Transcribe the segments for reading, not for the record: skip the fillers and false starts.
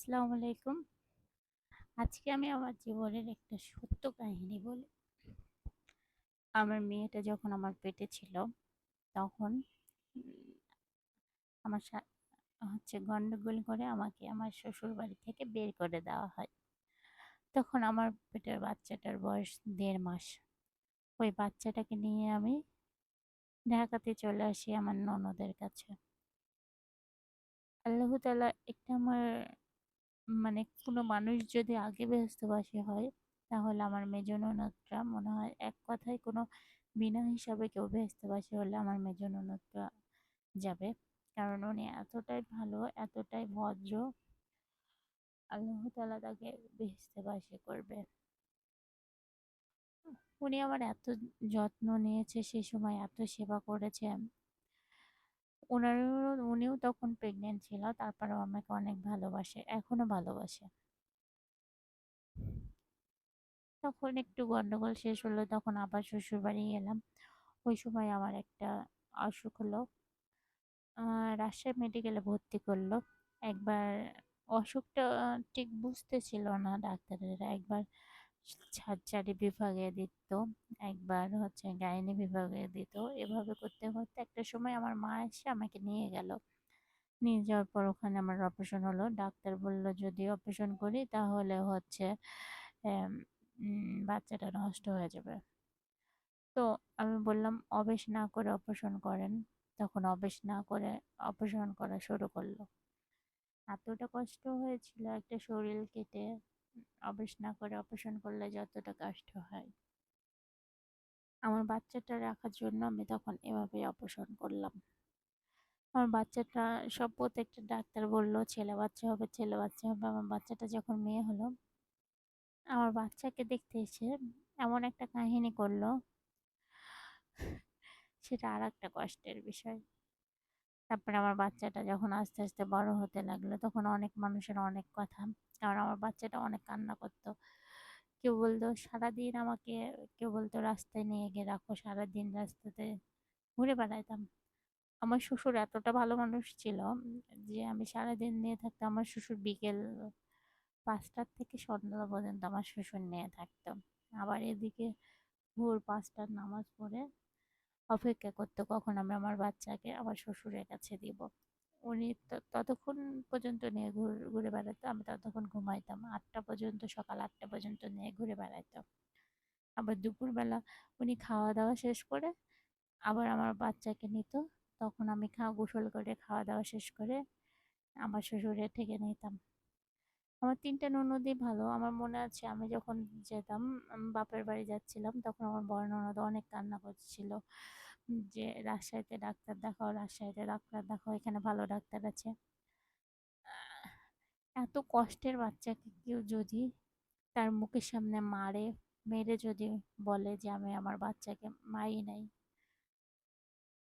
আসসালামু আলাইকুম। আজকে আমি আমার জীবনের একটা সত্য কাহিনী বলি। আমার মেয়েটা যখন আমার পেটে ছিল, তখন উম আমার গন্ডগোল করে আমাকে আমার শ্বশুরবাড়ি থেকে বের করে দেওয়া হয়। তখন আমার পেটের বাচ্চাটার বয়স ১.৫ মাস। ওই বাচ্চাটাকে নিয়ে আমি ঢাকাতে চলে আসি আমার ননদের কাছে। আল্লাহ তাআলা একটা আমার কোনো মানুষ যদি আগে বেহেশতবাসী হয়, তাহলে আমার মেজ ননদটা মনে হয় এক কথায় কোনো বিনা হিসাবে কেউ বেহেশতবাসী হলে আমার মেজ ননদটা যাবে। কারণ উনি এতটাই ভালো, এতটাই ভদ্র, আল্লাহ তাআলা তাকে বেহেশতবাসী করবে। উনি আমার এত যত্ন নিয়েছে, সে সময় এত সেবা করেছে। উনিও তখন প্রেগনেন্ট ছিল, তারপরেও আমাকে অনেক ভালোবাসে, এখনো ভালোবাসে। তখন একটু গন্ডগোল শেষ হলো, তখন আবার শ্বশুরবাড়ি এলাম। ওই সময় আমার একটা অসুখ হলো। রাজশাহী মেডিকেলে ভর্তি করলো। একবার অসুখটা ঠিক বুঝতেছিল না ডাক্তারেরা। একবার সার্জারি বিভাগে দিত, একবার গাইনি বিভাগে দিত। এভাবে করতে করতে একটা সময় আমার মা এসে আমাকে নিয়ে গেল। নিয়ে যাওয়ার পর ওখানে আমার অপারেশন হলো। ডাক্তার বলল যদি অপারেশন করি তাহলে এম, বাচ্চাটা নষ্ট হয়ে যাবে। তো আমি বললাম অবেশ না করে অপারেশন করেন। তখন অবেশ না করে অপারেশন করা শুরু করলো। এতটা কষ্ট হয়েছিল, একটা শরীর কেটে অবেশ না করে অপারেশন করলে যতটা কষ্ট হয়, আমার বাচ্চাটা রাখার জন্য আমি তখন এভাবে অপারেশন করলাম। আমার বাচ্চাটা প্রত্যেকটা ডাক্তার বলল ছেলে বাচ্চা হবে, ছেলে বাচ্চা হবে। আমার বাচ্চাটা যখন মেয়ে হলো, আমার বাচ্চাকে দেখতে এসে এমন একটা কাহিনী করলো, সেটা আর একটা কষ্টের বিষয়। তারপরে আমার বাচ্চাটা যখন আস্তে আস্তে বড় হতে লাগলো, তখন অনেক মানুষের অনেক কথা। কারণ আমার বাচ্চাটা অনেক কান্না করতো। কেউ বলতো সারাদিন আমাকে, কেউ বলতো রাস্তায় নিয়ে গিয়ে রাখো, সারাদিন রাস্তাতে ঘুরে বেড়াইতাম। আমার শ্বশুর এতটা ভালো মানুষ ছিল যে আমি সারাদিন নিয়ে থাকতাম। আমার শ্বশুর বিকেল ৫টার থেকে সন্ধ্যা পর্যন্ত আমার শ্বশুর নিয়ে থাকতো। আবার এদিকে ভোর ৫টার নামাজ পড়ে অপেক্ষা করতো কখন আমি আমার বাচ্চাকে আমার শ্বশুরের কাছে দিব। উনি ততক্ষণ পর্যন্ত নিয়ে ঘুরে বেড়াতো, আমি ততক্ষণ ঘুমাইতাম। ৮টা পর্যন্ত, সকাল ৮টা পর্যন্ত নিয়ে ঘুরে বেড়াইতো। আবার দুপুরবেলা উনি খাওয়া দাওয়া শেষ করে আবার আমার বাচ্চাকে নিত। তখন আমি গোসল করে খাওয়া দাওয়া শেষ করে আমার শ্বশুরের থেকে নিতাম। আমার ৩টা ননদই ভালো। আমার মনে আছে আমি যখন যেতাম, বাপের বাড়ি যাচ্ছিলাম, তখন আমার বড় ননদ অনেক কান্না করছিল যে রাজশাহীতে ডাক্তার দেখাও, রাজশাহীতে ডাক্তার দেখাও, এখানে ভালো ডাক্তার আছে। আহ, এত কষ্টের বাচ্চাকে কেউ যদি তার মুখের সামনে মেরে যদি বলে যে আমি আমার বাচ্চাকে মারি নাই,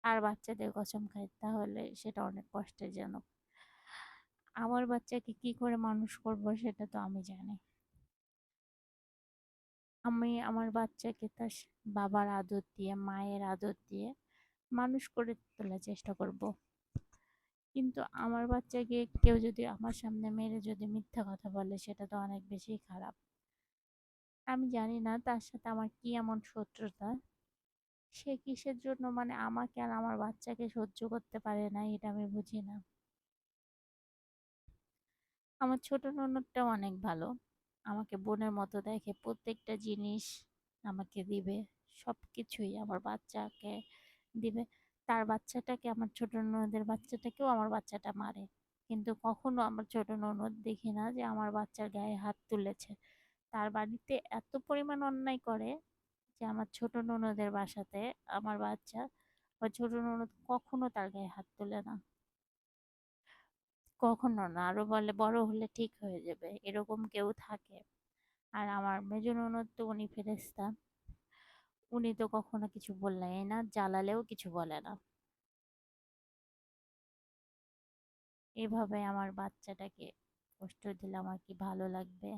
আর বাচ্চাদের কসম খায়, তাহলে সেটা অনেক কষ্টেরজনক। আমার বাচ্চাকে কি করে মানুষ করব সেটা তো আমি জানি। আমি আমার বাচ্চাকে তার বাবার আদর দিয়ে, মায়ের আদর দিয়ে মানুষ করে তোলার চেষ্টা করব। কিন্তু আমার বাচ্চাকে কেউ যদি আমার সামনে মেরে যদি মিথ্যা কথা বলে, সেটা তো অনেক বেশি খারাপ। আমি জানি না তার সাথে আমার কি এমন শত্রুতা, সে কিসের জন্য আমাকে আর আমার বাচ্চাকে সহ্য করতে পারে না, এটা আমি বুঝি না। আমার ছোট ননদটাও অনেক ভালো। আমাকে বোনের মতো দেখে, প্রত্যেকটা জিনিস আমাকে দিবে, সবকিছুই আমার বাচ্চাকে দিবে। তার বাচ্চাটাকে, আমার ছোট ননদের বাচ্চাটাকেও আমার বাচ্চাটা মারে, কিন্তু কখনো আমার ছোট ননদ দেখি না যে আমার বাচ্চার গায়ে হাত তুলেছে। তার বাড়িতে এত পরিমাণ অন্যায় করে যে আমার ছোট ননদের বাসাতে আমার বাচ্চা বা ছোট ননদ কখনো তার গায়ে হাত তোলে না। কখনো না, আরো বলে বড় হলে ঠিক হয়ে যাবে, এরকম কেউ থাকে। আর আমার মেজ ননদ তো উনি ফেরেশতা, উনি তো কখনো কিছু বললেই না, জ্বালালেও কিছু বলে না। এভাবে আমার বাচ্চাটাকে কষ্ট দিলে আমার কি ভালো লাগবে?